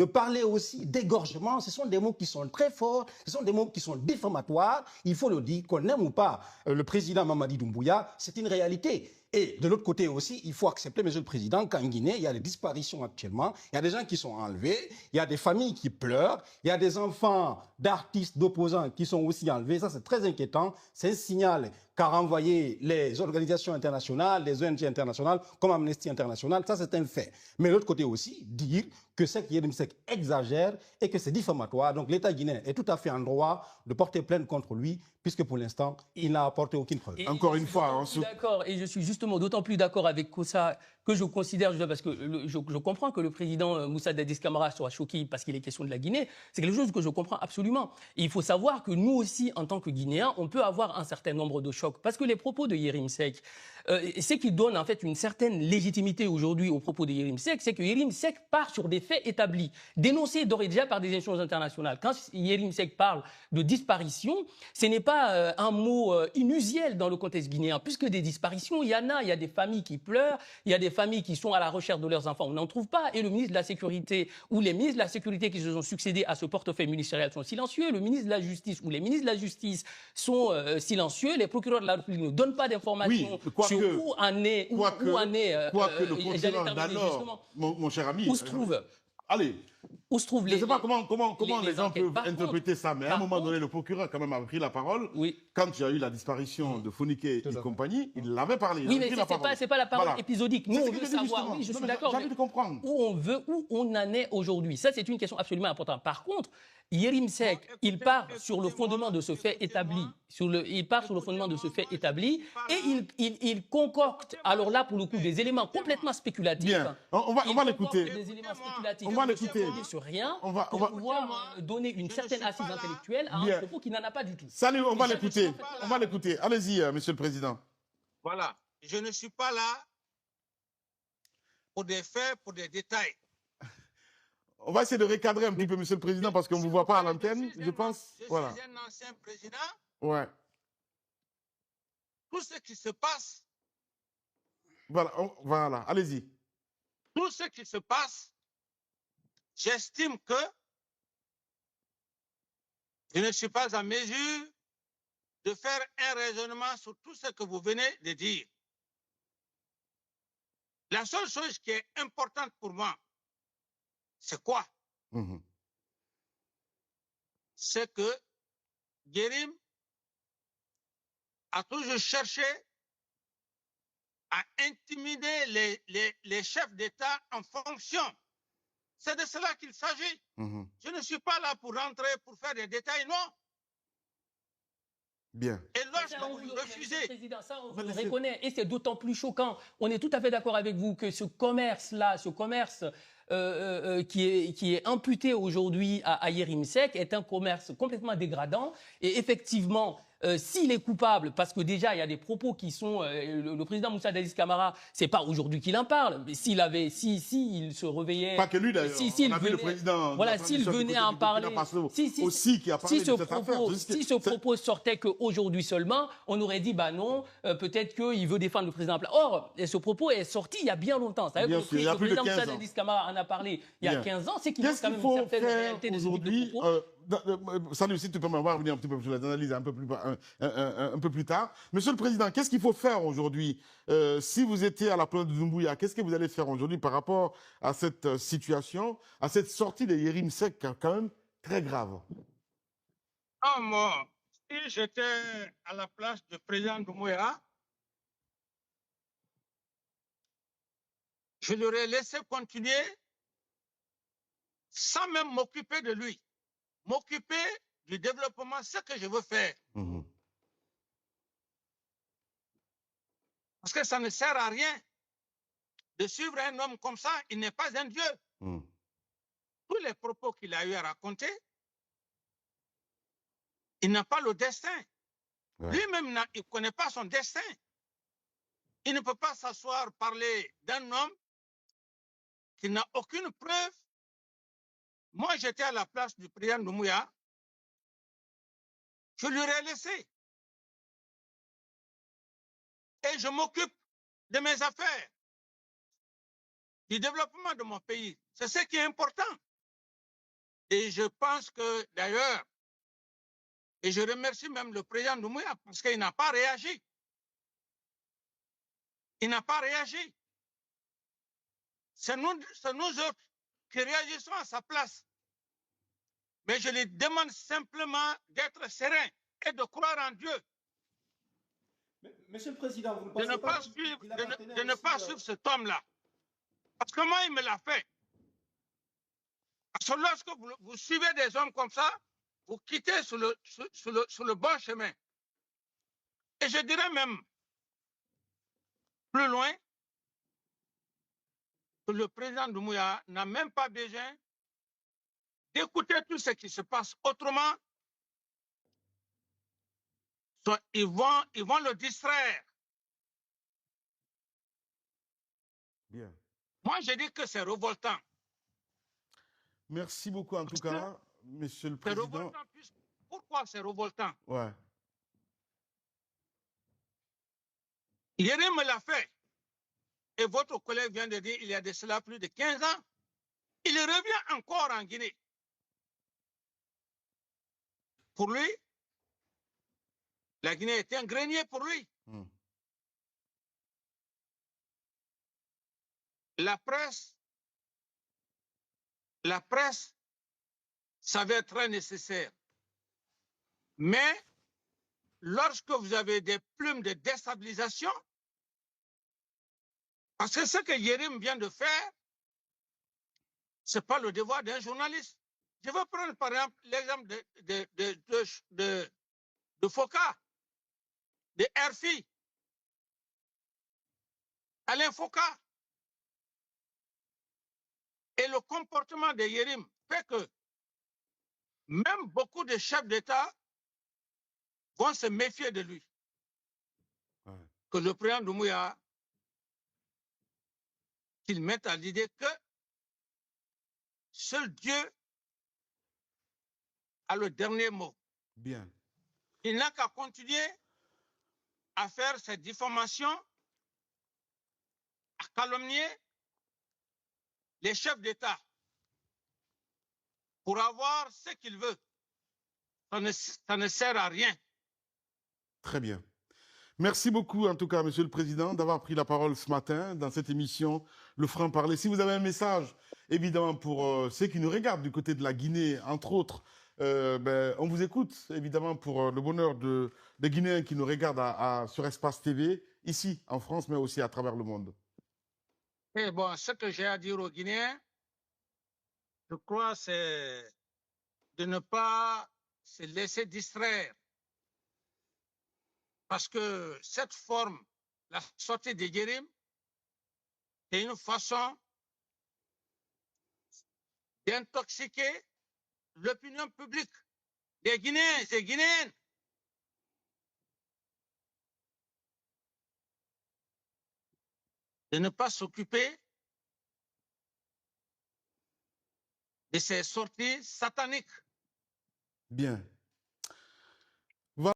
de parler aussi d'égorgement. Ce sont des mots qui sont très forts, ce sont des mots qui sont diffamatoires. Il faut le dire, qu'on aime ou pas le président Mamadi Doumbouya, c'est une réalité. Et de l'autre côté aussi, il faut accepter, Monsieur le Président, qu'en Guinée, il y a des disparitions actuellement, il y a des gens qui sont enlevés, il y a des familles qui pleurent, il y a des enfants d'artistes, d'opposants qui sont aussi enlevés. Ça, c'est très inquiétant. C'est un signal qu'a renvoyé les organisations internationales, les ONG internationales, comme Amnesty International. Ça, c'est un fait. Mais de l'autre côté aussi, dire que Seck Yérim Seck exagère et que c'est diffamatoire. Donc l'État guinéen est tout à fait en droit de porter plainte contre lui, puisque pour l'instant, il n'a apporté aucune preuve. Encore une fois, d'accord, et je suis justement d'autant plus d'accord avec Kossa que je considère, parce que je comprends que le président Moussa Dadis Camara soit choqué parce qu'il est question de la Guinée. C'est quelque chose que je comprends absolument. Et il faut savoir que nous aussi, en tant que Guinéens, on peut avoir un certain nombre de chocs. Parce que les propos de Yérim Seck, c'est qui donne en fait une certaine légitimité aujourd'hui aux propos de Yérim Seck, c'est que Yérim Seck part sur des faits établis, dénoncés d'ores et déjà par des instances internationales. Quand Yérim Seck parle de disparition, ce n'est pas un mot inusuel dans le contexte guinéen, puisque des disparitions, il y a des familles qui pleurent, il y a des familles qui sont à la recherche de leurs enfants, on n'en trouve pas, et le ministre de la Sécurité ou les ministres de la Sécurité qui se sont succédés à ce portefeuille ministériel sont silencieux, le ministre de la Justice ou les ministres de la Justice sont silencieux, les procureurs de la République ne donnent pas d'informations sur où en est le procureur d'alors, mon cher ami, où se trouve allez, où se trouvent je ne sais pas comment les gens peuvent Par interpréter ça, mais à un moment donné, le procureur quand même a pris la parole. Oui. Quand il y a eu la disparition de Fonike et compagnie, il l'avait parlé. Oui, mais c'est pas la parole épisodique. Nous, on veut savoir, oui, je suis d'accord, j'ai envie de comprendre. Où on en est aujourd'hui. Ça, c'est une question absolument importante. Par contre, Yérim Seck, il part sur le fondement de ce fait établi. Il part sur le fondement de ce fait établi et il concocte, alors là, pour le coup, des éléments complètement spéculatifs. Bien, on va l'écouter. Des éléments spéculatifs. On va l'écouter. Sur rien, pour pouvoir donner une certaine assise intellectuelle à un propos qui n'en a pas du tout. Salut, on va l'écouter. On va l'écouter. Allez-y, Monsieur le Président. Voilà. Je ne suis pas là pour des faits, pour des détails. On va essayer de recadrer un petit peu, Monsieur le Président, parce qu'on ne vous voit pas à l'antenne, je pense. Voilà. Je suis un ancien président. Ouais. Tout ce qui se passe. Voilà. Allez-y. Tout ce qui se passe, j'estime que je ne suis pas en mesure de faire un raisonnement sur tout ce que vous venez de dire. La seule chose qui est importante pour moi, c'est quoi? C'est que Yérim a toujours cherché à intimider les chefs d'État en fonction. C'est de cela qu'il s'agit. Je ne suis pas là pour rentrer, pour faire des détails, non. Bien. Et lorsque vous refusez... Président, ça on le reconnaît, et c'est d'autant plus choquant. On est tout à fait d'accord avec vous que ce commerce-là, qui est imputé aujourd'hui à Yérim Seck est un commerce complètement dégradant. Et effectivement, s'il est coupable, parce que déjà il y a des propos qui sont, le président Moussa Dadis Camara, c'est pas aujourd'hui qu'il en parle, mais s'il se réveillait, pas que lui d'ailleurs, on a vu le président, voilà, s'il venait à en parler, aussi qui a parlé si ce propos sortait qu'aujourd'hui seulement, on aurait dit bah non, peut-être qu'il veut défendre le président. Or, ce propos est sorti il y a bien longtemps. C'est-à-dire que le président Moussa Dadis Camara en a parlé il y a 15 ans, c'est qu'il y a quand même une certaine réalité des propos. Salut, si tu peux m'avoir revenir un petit peu sur les analyses un peu plus tard. Monsieur le Président, qu'est-ce qu'il faut faire aujourd'hui si vous étiez à la place de Doumbouya, qu'est-ce que vous allez faire aujourd'hui par rapport à cette situation, à cette sortie de Yérim Seck quand même très grave? Ah, moi, si j'étais à la place du président Doumbouya, je l'aurais laissé continuer sans même m'occuper de lui. M'occuper du développement, ce que je veux faire. Parce que ça ne sert à rien de suivre un homme comme ça, il n'est pas un dieu. Tous les propos qu'il a eu à raconter, il n'a pas le destin. Lui-même, il ne connaît pas son destin. Il ne peut pas s'asseoir, parler d'un homme qui n'a aucune preuve. Moi, j'étais à la place du président Doumbouya. Je lui aurais laissé. Et je m'occupe de mes affaires, du développement de mon pays. C'est ce qui est important. Et je pense que, d'ailleurs, et je remercie même le président Doumbouya parce qu'il n'a pas réagi. Il n'a pas réagi. C'est nous autres qui réagissons à sa place. Mais je lui demande simplement d'être serein et de croire en Dieu. Monsieur le Président, vous ne De pensez ne pas pas suivre cet homme-là. Parce que moi, il me l'a fait. Parce que lorsque vous suivez des hommes comme ça, vous quittez sur le bon chemin. Et je dirais même plus loin que le président Doumbouya n'a même pas besoin d'écouter tout ce qui se passe. Autrement, ils vont le distraire. Bien. Moi, je dis que c'est révoltant. Merci beaucoup en tout cas, Monsieur le C'est Président. révoltant. Pourquoi c'est révoltant? Ouais. Yérim me l'a fait. Et votre collègue vient de dire il y a de cela plus de 15 ans. Il revient encore en Guinée. Pour lui, la Guinée est un grenier pour lui. La presse, ça va être très nécessaire. Mais lorsque vous avez des plumes de déstabilisation, parce que ce que Yérim vient de faire, ce n'est pas le devoir d'un journaliste. Je vais prendre par exemple l'exemple de Foka, de RFI, Alain Foka. Et le comportement de Yérim fait que même beaucoup de chefs d'État vont se méfier de lui. Ouais. Que le président Doumbouya, qu'il mette à l'idée que seul Dieu a le dernier mot. Bien. Il n'a qu'à continuer à faire cette diffamation, à calomnier les chefs d'État pour avoir ce qu'il veut. Ça ne sert à rien. Très bien. Merci beaucoup, en tout cas, Monsieur le Président, d'avoir pris la parole ce matin dans cette émission, Le Franc-Parler. Si vous avez un message, évidemment, pour ceux qui nous regardent du côté de la Guinée, entre autres, on vous écoute, évidemment, pour le bonheur des Guinéens qui nous regardent sur Espace TV, ici, en France, mais aussi à travers le monde. Et bon, ce que j'ai à dire aux Guinéens, je crois, c'est de ne pas se laisser distraire. Parce que cette forme, la sortie de Yérim, c'est une façon d'intoxiquer l'opinion publique des Guinéens et des Guinéennes. De ne pas s'occuper de ces sorties sataniques. Bien.